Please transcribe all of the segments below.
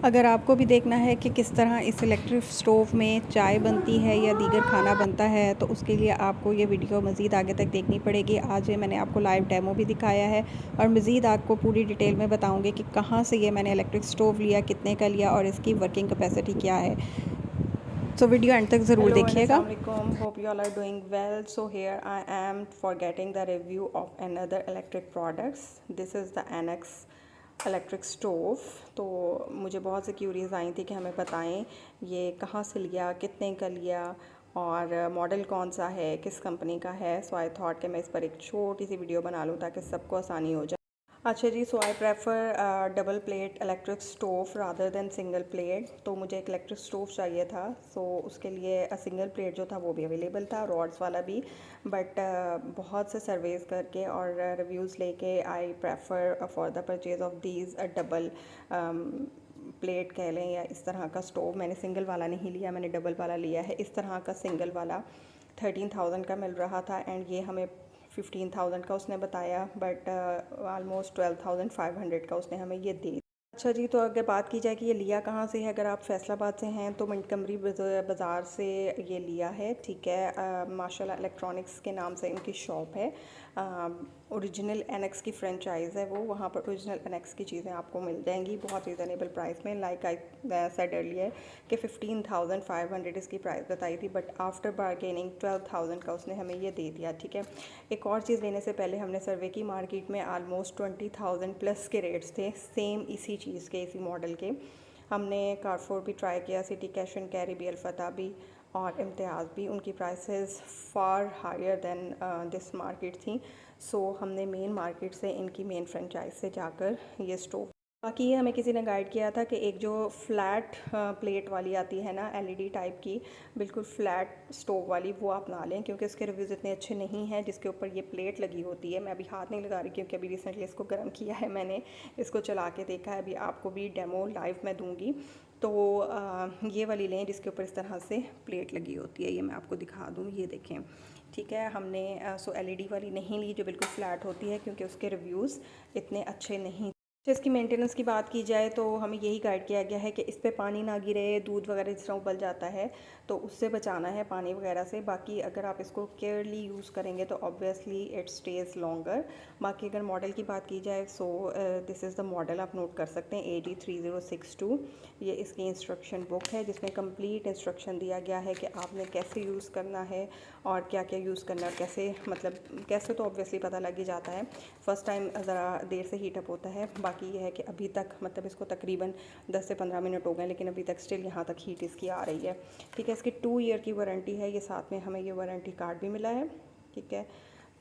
अगर आपको भी देखना है कि किस तरह इस इलेक्ट्रिक स्टोव में चाय बनती है या दीगर खाना बनता है, तो उसके लिए आपको ये वीडियो मज़ीद आगे तक देखनी पड़ेगी। आज ये मैंने आपको लाइव डेमो भी दिखाया है और मज़ीद आपको पूरी डिटेल में बताऊंगी कि कहाँ से ये मैंने इलेक्ट्रिक स्टोव लिया, कितने का लिया और इसकी वर्किंग कैपेसिटी क्या है। तो वीडियो एंड तक ज़रूर देखिएगा। Hope you all are doing well. So here I am for getting the review of another electric products. This is the Anex electric stove. तो मुझे बहुत सी क्यूरीज आई थी कि हमें बताएं ये कहाँ से लिया, कितने का लिया और मॉडल कौन सा है, किस कंपनी का है। सो आई थॉट कि मैं इस पर एक छोटी सी वीडियो बना लूँ ताकि सबको आसानी हो जाए। अच्छा जी, so I prefer double plate electric stove rather than single plate. तो मुझे एक इलेक्ट्रिक स्टोव चाहिए था, सो उसके लिए सिंगल प्लेट जो था वो भी अवेलेबल था, रॉड्स वाला भी। बट बहुत से सर्वेज़ करके और रिव्यूज़ लेके I prefer for the purchase of these double plate कह लें या इस तरह का स्टोव। मैंने सिंगल वाला नहीं लिया, मैंने डबल वाला लिया है। इस तरह का सिंगल वाला 13,000 का मिल रहा था एंड ये हमें 15,000 का उसने बताया, बट ऑलमोस्ट 12,500 का उसने हमें ये दी। अच्छा जी, तो अगर बात की जाए कि ये लिया कहाँ से है, अगर आप फैसलाबाद से हैं तो मंटकमरी बाज़ार से ये लिया है, ठीक है। माशाल्लाह इलेक्ट्रॉनिक्स के नाम से इनकी शॉप है। ओरिजिनल एनेक्स की फ्रेंचाइज़ है वो, वहाँ पर ओरिजिनल एनेक्स की चीज़ें आपको मिल जाएंगी बहुत रिजनेबल प्राइस में। लाइक आई सेड अर्लियर कि 15,500 इसकी प्राइस बताई थी, बट आफ्टर बार्गेनिंग 12,000 का उसने हमें ये दे दिया, ठीक है। एक और चीज़ लेने से पहले हमने सर्वे की, मार्केट में आलमोस्ट 20,000 प्लस के रेट्स थे सेम इसी चीज़ के, इसी मॉडल के। हमने कारफोर भी ट्राई किया, सिटी कैश एंड कैरी भी, अल्फता भी और इम्तियाज़ भी, उनकी prices far higher than this market थी। सो हमने मेन मार्केट से, इनकी मेन फ्रेंचाइज से जाकर ये स्टोव। बाकी ये हमें किसी ने गाइड किया था कि एक जो फ्लैट प्लेट वाली आती है ना, एलईडी टाइप की, बिल्कुल फ्लैट स्टोव वाली, वो आप ना लें क्योंकि उसके रिव्यूज़ इतने अच्छे नहीं हैं जिसके ऊपर ये प्लेट लगी होती है। मैं अभी हाथ नहीं लगा रही क्योंकि अभी रिसेंटली इसको गर्म किया है मैंने, इसको चला के देखा है। अभी आपको भी डेमो लाइव में दूँगी। तो ये वाली लें जिसके ऊपर इस तरह से प्लेट लगी होती है। ये मैं आपको दिखा दूँ, ये देखें, ठीक है। हमने सो एलईडी वाली नहीं ली जो बिल्कुल फ्लैट होती है क्योंकि उसके रिव्यूज़ इतने अच्छे नहीं। इसकी मेंटेनेंस की बात की जाए तो हमें यही गाइड किया गया है कि इस पे पानी ना गिरे, दूध वगैरह जिस तरह उबल जाता है तो उससे बचाना है पानी वगैरह से। बाकी अगर आप इसको केयरली यूज़ करेंगे तो ऑब्वियसली इट स्टेज़ लॉन्गर। बाकी अगर मॉडल की बात की जाए, सो दिस इज़ द मॉडल, आप नोट कर सकते हैं AG3062। ये इसकी इंस्ट्रक्शन बुक है जिसमें कंप्लीट इंस्ट्रक्शन दिया गया है कि आपने कैसे यूज़ करना है और क्या क्या यूज़ करना है, कैसे, मतलब कैसे तो ऑब्वियसली पता लग ही जाता है, फ़र्स्ट टाइम ज़रा देर से हीटअप होता है। बाकी ये है कि अभी तक, मतलब इसको तकरीबन 10 से 15 मिनट हो गए लेकिन अभी तक स्टिल यहाँ तक हीट इसकी आ रही है, ठीक है। इसकी 2 ईयर की वारंटी है, ये साथ में हमें ये वारंटी कार्ड भी मिला है, ठीक है।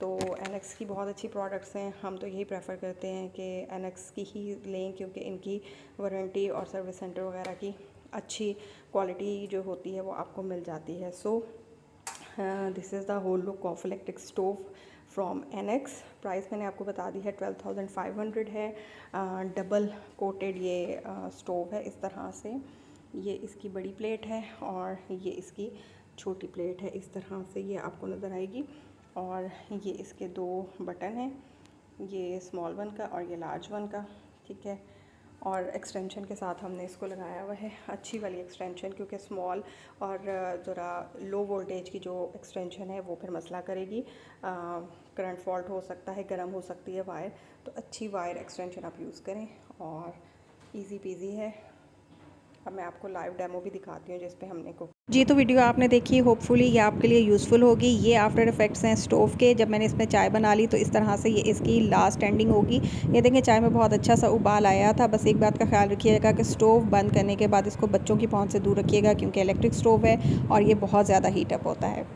तो एनेक्स की बहुत अच्छी प्रोडक्ट्स हैं, हम तो यही प्रेफर करते हैं कि एनेक्स की ही लें क्योंकि इनकी वारंटी और सर्विस सेंटर वगैरह की अच्छी क्वालिटी जो होती है वो आपको मिल जाती है। So this is the whole look of electric stove from Anex. Price मैंने आपको बता दी है, 12,500 है। डबल कोटेड ये स्टोव है इस तरह से। ये इसकी बड़ी प्लेट है और ये इसकी छोटी प्लेट है, इस तरह से ये आपको नज़र आएगी। और ये इसके 2 बटन हैं, ये स्मॉल वन का और ये लार्ज वन का, ठीक है। और एक्सटेंशन के साथ हमने इसको लगाया हुआ है, अच्छी वाली एक्सटेंशन, क्योंकि स्मॉल और ज़रा लो वोल्टेज की जो एक्सटेंशन है वो फिर मसला करेगी, करंट फॉल्ट हो सकता है, गर्म हो सकती है वायर। तो अच्छी वायर एक्सटेंशन आप यूज़ करें और इजी पीजी है। अब मैं आपको लाइव डेमो भी दिखाती हूँ जिस पे हमने को जी। तो वीडियो आपने देखी, होपफुली ये आपके लिए यूज़फुल होगी। ये आफ्टर इफ़ेक्ट्स हैं स्टोव के। जब मैंने इसमें चाय बना ली तो इस तरह से ये इसकी लास्ट एंडिंग होगी। ये देखें, चाय में बहुत अच्छा सा उबाल आया था। बस एक बात का ख्याल रखिएगा कि स्टोव बंद करने के बाद इसको बच्चों की पहुँच से दूर रखिएगा क्योंकि इलेक्ट्रिक स्टोव है और ये बहुत ज़्यादा हीटअप होता है।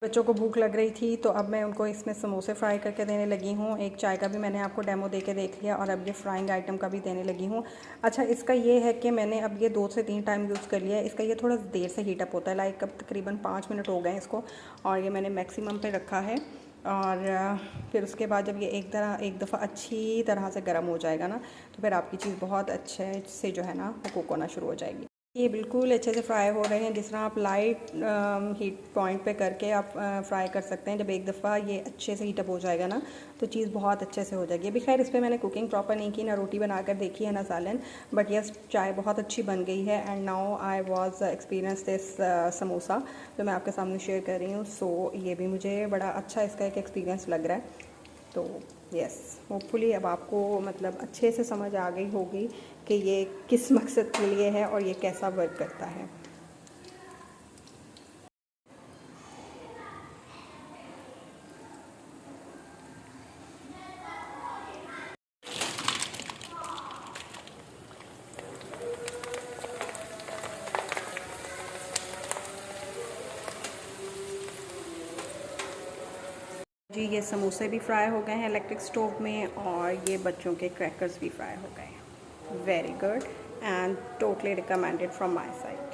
बच्चों को भूख लग रही थी तो अब मैं उनको इसमें समोसे फ्राई करके देने लगी हूँ। एक चाय का भी मैंने आपको डेमो दे के देख लिया और अब ये फ्राइंग आइटम का भी देने लगी हूँ। अच्छा, इसका ये है कि मैंने अब ये 2 से 3 टाइम यूज़ कर लिया है। इसका ये थोड़ा देर से हीटअप होता है, लाइक अब तकरीबन 5 मिनट हो गए हैं इसको, और ये मैंने मैक्सिमम पे रखा है। और फिर उसके बाद जब ये एक दफ़ा अच्छी तरह से गर्म हो जाएगा ना, तो फिर आपकी चीज़ बहुत अच्छे से जो है ना वो कुक होना शुरू हो जाएगी। ये बिल्कुल अच्छे से फ्राई हो रहे हैं। जिस तरह आप लाइट हीट पॉइंट पे करके आप फ्राई कर सकते हैं। जब एक दफ़ा ये अच्छे से हीटअप हो जाएगा ना तो चीज़ बहुत अच्छे से हो जाएगी। अभी खैर इस पर मैंने कुकिंग प्रॉपर नहीं की, ना रोटी बनाकर देखी है ना सालन, बट यस चाय बहुत अच्छी बन गई है। And now I was experience this samosa जो मैं आपके सामने शेयर कर रही हूँ। सो ये भी मुझे बड़ा अच्छा इसका एक एक्सपीरियंस लग रहा है। तो यस होपफुली अब आपको मतलब अच्छे से समझ आ गई होगी कि ये किस मकसद के लिए है और ये कैसा वर्क करता है। जी ये समोसे भी फ्राई हो गए हैं इलेक्ट्रिक स्टोव में, और ये बच्चों के क्रैकर्स भी फ्राई हो गए हैं। Very good and totally recommended from my side.